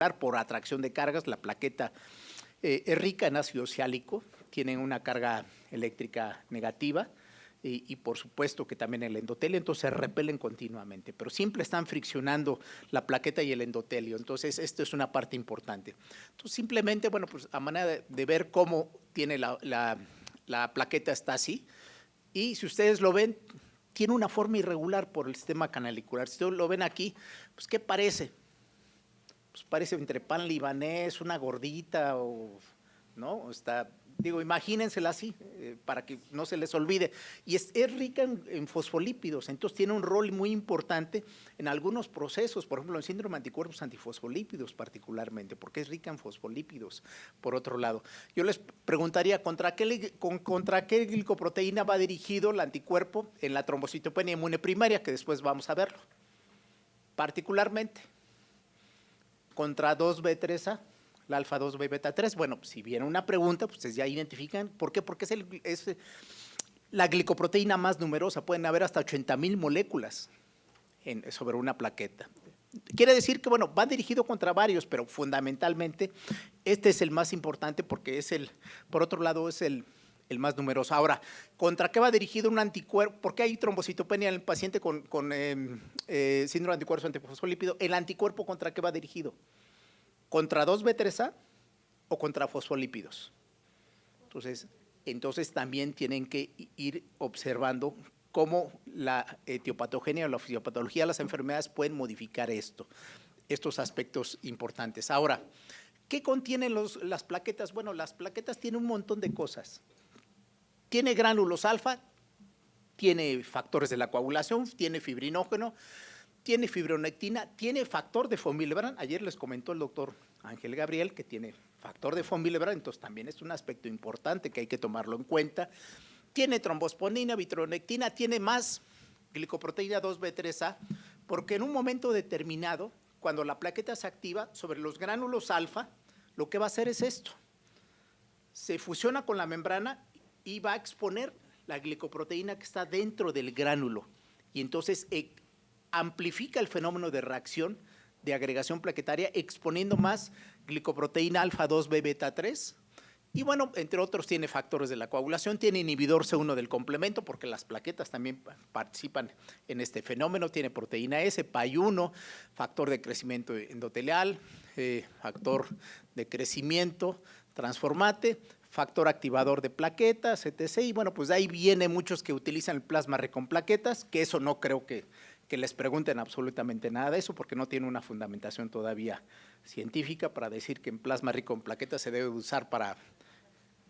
transportar por atracción de cargas. La plaqueta es rica en ácido oxálico, tiene una carga eléctrica negativa y por supuesto que también el endotelio, entonces se repelen continuamente, pero siempre están friccionando la plaqueta y el endotelio, entonces esto es una parte importante. Entonces simplemente, bueno, pues a manera de ver cómo tiene la plaqueta está así, y si ustedes lo ven, tiene una forma irregular por el sistema canalicular. Si ustedes lo ven aquí, pues ¿qué parece? Pues parece entre pan libanés, una gordita, o ¿no? Está, digo, imagínensela así, para que no se les olvide. Y es rica en fosfolípidos, entonces tiene un rol muy importante en algunos procesos, por ejemplo, en síndrome de anticuerpos antifosfolípidos particularmente, porque es rica en fosfolípidos, por otro lado. Yo les preguntaría, ¿contra qué glicoproteína va dirigido el anticuerpo en la trombocitopenia inmune primaria, que después vamos a verlo? Particularmente, contra 2B3A. La alfa 2B beta 3, bueno, si viene una pregunta, pues ustedes ya identifican, ¿por qué? Porque es la glicoproteína más numerosa, pueden haber hasta 80,000 moléculas sobre una plaqueta. Quiere decir que, bueno, va dirigido contra varios, pero fundamentalmente este es el más importante porque por otro lado, es el más numeroso. Ahora, ¿contra qué va dirigido un anticuerpo? ¿Por qué hay trombocitopenia en el paciente con síndrome de anticuerpos antifosfolípidos? ¿El anticuerpo contra qué va dirigido? ¿Contra 2B3A o contra fosfolípidos? Entonces también tienen que ir observando cómo la etiopatogenia o la fisiopatología de las enfermedades pueden modificar estos aspectos importantes. Ahora, ¿qué contienen las plaquetas? Bueno, las plaquetas tienen un montón de cosas. Tiene gránulos alfa, tiene factores de la coagulación, tiene fibrinógeno, tiene fibronectina, tiene factor de von Willebrand. Ayer les comentó el doctor Ángel Gabriel que tiene factor de von Willebrand, entonces también es un aspecto importante que hay que tomarlo en cuenta. Tiene trombosponina, vitronectina, tiene más glicoproteína 2B3A, porque en un momento determinado, cuando la plaqueta se activa sobre los gránulos alfa, lo que va a hacer es esto. Se fusiona con la membrana y va a exponer la glicoproteína que está dentro del gránulo. Y entonces amplifica el fenómeno de reacción de agregación plaquetaria, exponiendo más glicoproteína alfa 2B beta 3. Y bueno, entre otros tiene factores de la coagulación, tiene inhibidor C1 del complemento, porque las plaquetas también participan en este fenómeno, tiene proteína S, PAI1, factor de crecimiento endotelial, factor de crecimiento transformante, factor activador de plaquetas, etc. Y bueno, pues de ahí viene muchos que utilizan el plasma rico en plaquetas, que eso no creo que les pregunten absolutamente nada de eso, porque no tiene una fundamentación todavía científica para decir que en plasma rico en plaquetas se debe usar para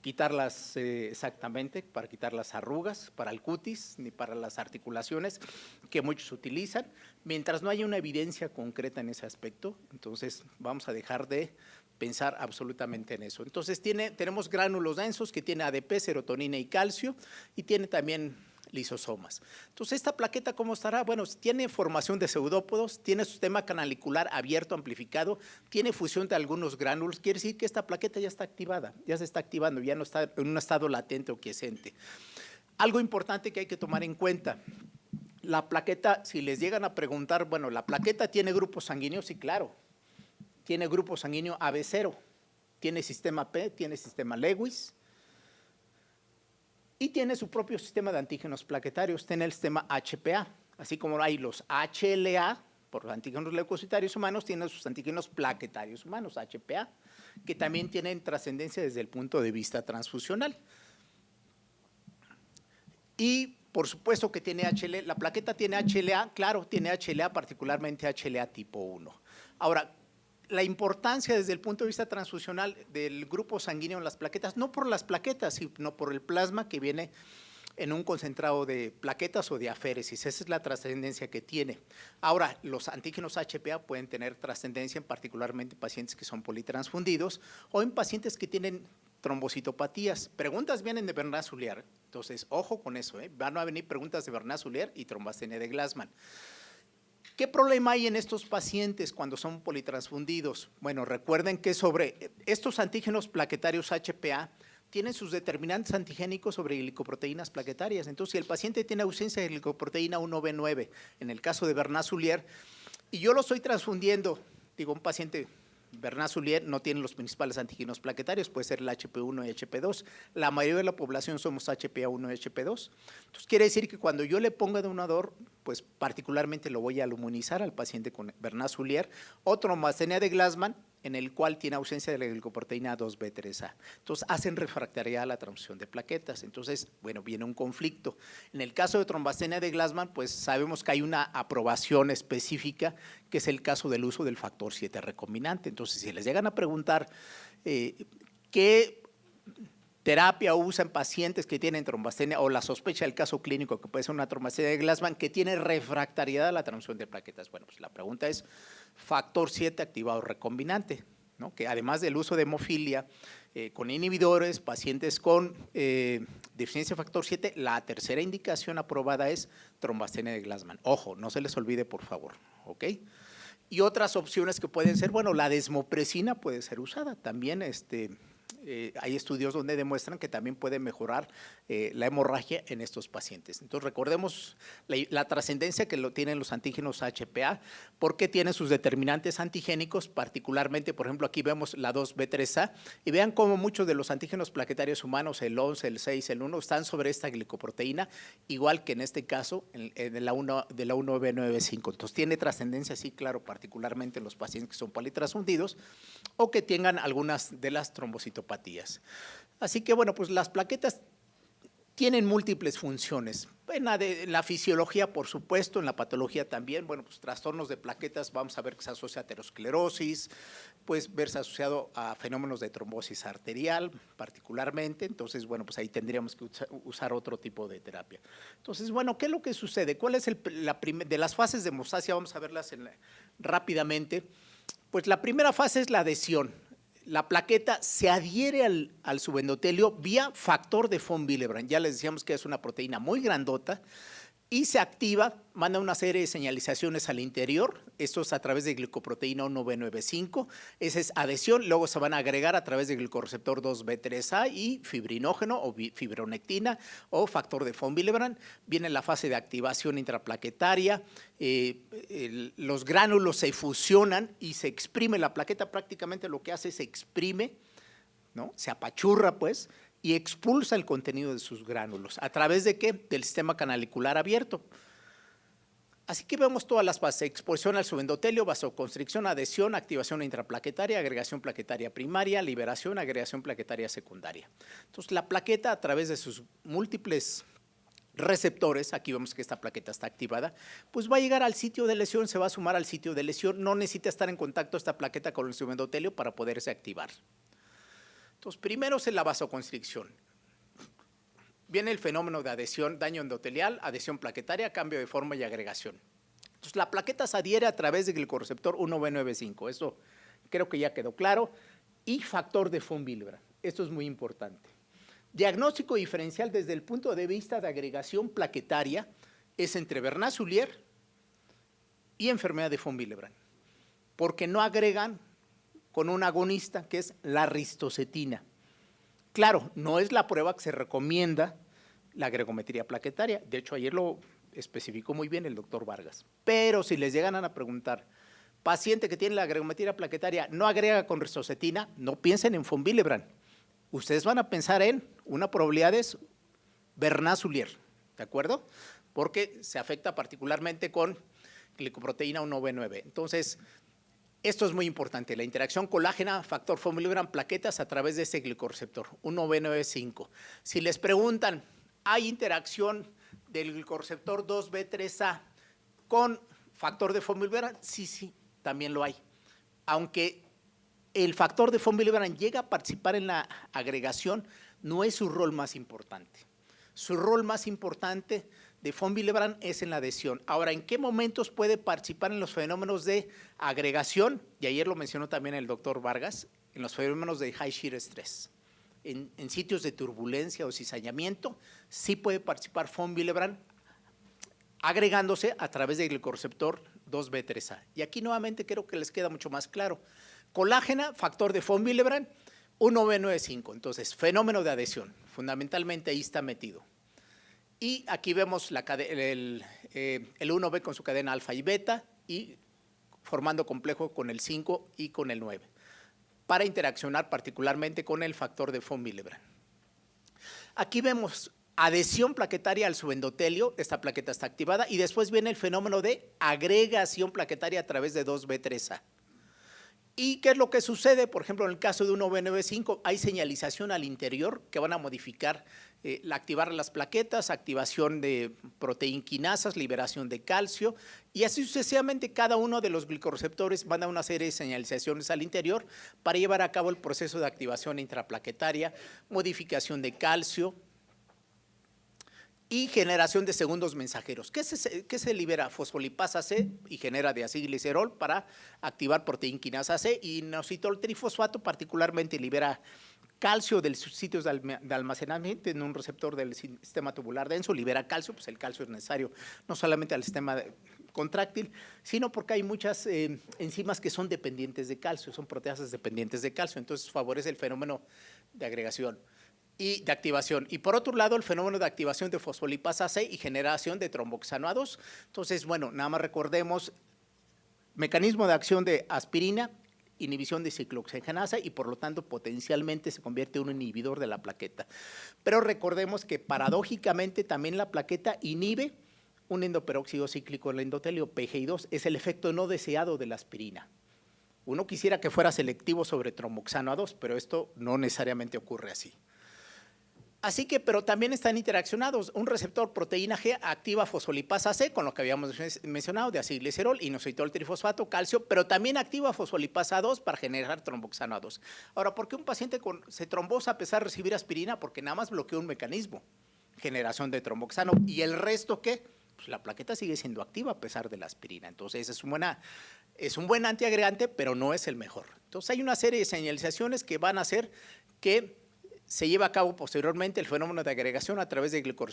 quitarlas exactamente, para quitar las arrugas, para el cutis, ni para las articulaciones, que muchos utilizan. Mientras no haya una evidencia concreta en ese aspecto, entonces vamos a dejar de pensar absolutamente en eso. Entonces tenemos gránulos densos que tiene ADP, serotonina y calcio, y tiene también lisosomas. Entonces, ¿esta plaqueta cómo estará? Bueno, tiene formación de pseudópodos, tiene sistema canalicular abierto, amplificado, tiene fusión de algunos gránulos, quiere decir que esta plaqueta ya está activada, ya se está activando, ya no está en un estado latente o quiescente. Algo importante que hay que tomar en cuenta, la plaqueta, si les llegan a preguntar, bueno, ¿la plaqueta tiene grupo sanguíneo? Sí, claro, tiene grupo sanguíneo AB0, tiene sistema P, tiene sistema Lewis, y tiene su propio sistema de antígenos plaquetarios, tiene el sistema HPA, así como hay los HLA, por los antígenos leucocitarios humanos, tiene sus antígenos plaquetarios humanos, HPA, que también tienen trascendencia desde el punto de vista transfusional. Y por supuesto que tiene HLA, la plaqueta tiene HLA, claro, tiene HLA, particularmente HLA tipo 1. Ahora, la importancia desde el punto de vista transfusional del grupo sanguíneo en las plaquetas, no por las plaquetas, sino por el plasma que viene en un concentrado de plaquetas o de aféresis, esa es la trascendencia que tiene. Ahora, los antígenos HPA pueden tener trascendencia en particularmente pacientes que son politransfundidos o en pacientes que tienen trombocitopatías. Preguntas vienen de Bernat-Soulier, entonces ojo con eso, van a venir preguntas de Bernat-Soulier y trombastenia de Glassman. ¿Qué problema hay en estos pacientes cuando son politransfundidos? Bueno, recuerden que sobre estos antígenos plaquetarios HPA tienen sus determinantes antigénicos sobre glicoproteínas plaquetarias. Entonces, si el paciente tiene ausencia de glicoproteína 1B9, en el caso de Bernat-Soulier, y yo lo estoy transfundiendo, digo, un paciente Bernasulier no tiene los principales antígenos plaquetarios, puede ser el HP1 y HP2. La mayoría de la población somos HPA1 y HP2. Entonces, quiere decir que cuando yo le ponga donador, pues particularmente lo voy a inmunizar al paciente con Bernasulier o trombocitopenia de Glassman, en el cual tiene ausencia de la glicoproteína 2B3A. Entonces, hacen refractaria a la transfusión de plaquetas. Entonces, bueno, viene un conflicto. En el caso de trombocitopenia de Glassman, pues sabemos que hay una aprobación específica, que es el caso del uso del factor 7 recombinante. Entonces, si les llegan a preguntar qué terapia usan pacientes que tienen trombocitopenia o la sospecha del caso clínico que puede ser una trombocitopenia de Glassman que tiene refractariedad a la transfusión de plaquetas. Bueno, pues la pregunta es factor 7 activado recombinante, ¿no? Que además del uso de hemofilia con inhibidores, pacientes con deficiencia de factor 7, la tercera indicación aprobada es trombocitopenia de Glassman. Ojo, no se les olvide, por favor, ¿ok? Y otras opciones que pueden ser, bueno, la desmopresina puede ser usada también, hay estudios donde demuestran que también puede mejorar la hemorragia en estos pacientes. Entonces, recordemos la trascendencia que lo tienen los antígenos HPA, porque tienen sus determinantes antigénicos, particularmente, por ejemplo, aquí vemos la 2B3A, y vean cómo muchos de los antígenos plaquetarios humanos, el 11, el 6, el 1, están sobre esta glicoproteína, igual que en este caso de la 1B95. Entonces, tiene trascendencia, sí, claro, particularmente en los pacientes que son palitrasundidos o que tengan algunas de las trombocitopatías. Así que, bueno, pues las plaquetas tienen múltiples funciones. En la fisiología, por supuesto, en la patología también, bueno, pues trastornos de plaquetas, vamos a ver que se asocia a aterosclerosis, pues verse asociado a fenómenos de trombosis arterial, particularmente. Entonces, bueno, pues ahí tendríamos que usar otro tipo de terapia. Entonces, bueno, ¿qué es lo que sucede? ¿Cuál es de las fases de hemostasia? Vamos a verlas rápidamente. Pues la primera fase es la adhesión. La plaqueta se adhiere al subendotelio vía factor de von Willebrand. Ya les decíamos que es una proteína muy grandota y se activa, manda una serie de señalizaciones al interior, esto es a través de glicoproteína 1B95, esa es adhesión, luego se van a agregar a través de glicorreceptor 2B3A y fibrinógeno o fibronectina o factor de von Willebrand. Viene la fase de activación intraplaquetaria, los gránulos se fusionan y se exprime, la plaqueta prácticamente lo que hace es se exprime, ¿no? Se apachurra pues, y expulsa el contenido de sus gránulos. ¿A través de qué? Del sistema canalicular abierto. Así que vemos todas las fases: exposición al subendotelio, vasoconstricción, adhesión, activación intraplaquetaria, agregación plaquetaria primaria, liberación, agregación plaquetaria secundaria. Entonces, la plaqueta, a través de sus múltiples receptores, aquí vemos que esta plaqueta está activada, pues va a llegar al sitio de lesión, se va a sumar al sitio de lesión, no necesita estar en contacto esta plaqueta con el subendotelio para poderse activar. Entonces, primero es la vasoconstricción. Viene el fenómeno de adhesión, daño endotelial, adhesión plaquetaria, cambio de forma y agregación. Entonces, la plaqueta se adhiere a través del glicorreceptor 1B95, eso creo que ya quedó claro, y factor de von Willebrand, esto es muy importante. Diagnóstico diferencial desde el punto de vista de agregación plaquetaria es entre Bernasulier y enfermedad de von Willebrand, porque no agregan con un agonista que es la ristocetina. Claro, no es la prueba que se recomienda la gregometría plaquetaria, de hecho ayer lo especificó muy bien el doctor Vargas, pero si les llegan a preguntar, paciente que tiene la gregometría plaquetaria no agrega con ristocetina, no piensen en von Willebrand, ustedes van a pensar en una probabilidad de Bernasulier, ¿de acuerdo? Porque se afecta particularmente con glicoproteína 1B9, entonces esto es muy importante, la interacción colágena, factor von Willebrand, plaquetas a través de ese glicorreceptor, 1B95. Si les preguntan, ¿hay interacción del glicorreceptor 2B3A con factor de von Willebrand? Sí, también lo hay. Aunque el factor de von Willebrand llega a participar en la agregación, no es su rol más importante. Su rol más importante de von Willebrand es en la adhesión. Ahora, ¿en qué momentos puede participar en los fenómenos de agregación? Y ayer lo mencionó también el doctor Vargas, en los fenómenos de high shear stress. En sitios de turbulencia o cizañamiento, sí puede participar von Willebrand agregándose a través del glicorreceptor 2B3A. Y aquí nuevamente creo que les queda mucho más claro. Colágena, factor de von Willebrand, 1B95. Entonces, fenómeno de adhesión, fundamentalmente ahí está metido. Y aquí vemos el 1B con su cadena alfa y beta y formando complejo con el 5 y con el 9. para interaccionar particularmente con el factor de von Willebrand. Aquí vemos adhesión plaquetaria al subendotelio, esta plaqueta está activada, y después viene el fenómeno de agregación plaquetaria a través de 2B3A. ¿Y qué es lo que sucede? Por ejemplo, en el caso de 1B95 hay señalización al interior que van a modificar, activar las plaquetas, activación de proteinquinasas, liberación de calcio, y así sucesivamente cada uno de los glicorreceptores van a una serie de señalizaciones al interior para llevar a cabo el proceso de activación intraplaquetaria, modificación de calcio y generación de segundos mensajeros. ¿Qué se libera? Fosfolipasa C y genera diacilglicerol para activar proteinquinasa C, y inositol trifosfato particularmente libera calcio de sus sitios de almacenamiento en un receptor del sistema tubular denso, libera calcio, pues el calcio es necesario no solamente al sistema contráctil, sino porque hay muchas enzimas que son dependientes de calcio, son proteasas dependientes de calcio, entonces favorece el fenómeno de agregación y de activación. Y por otro lado, el fenómeno de activación de fosfolipasa C y generación de tromboxano A2. Entonces, bueno, nada más recordemos, mecanismo de acción de aspirina, inhibición de ciclooxigenasa y por lo tanto potencialmente se convierte en un inhibidor de la plaqueta. Pero recordemos que paradójicamente también la plaqueta inhibe un endoperóxido cíclico en el endotelio, PGI2, es el efecto no deseado de la aspirina. Uno quisiera que fuera selectivo sobre tromboxano A2, pero esto no necesariamente ocurre así. Así que, pero también están interaccionados. Un receptor proteína G activa fosfolipasa C, con lo que habíamos mencionado, de acilglicerol, inositol trifosfato, calcio, pero también activa fosfolipasa 2 para generar tromboxano A2. Ahora, ¿por qué un paciente se trombosa a pesar de recibir aspirina? Porque nada más bloquea un mecanismo, generación de tromboxano. ¿Y el resto qué? Pues la plaqueta sigue siendo activa a pesar de la aspirina. Entonces, es un buen antiagregante, pero no es el mejor. Entonces, hay una serie de señalizaciones que van a hacer que se lleva a cabo posteriormente el fenómeno de agregación a través de glucoreceptores.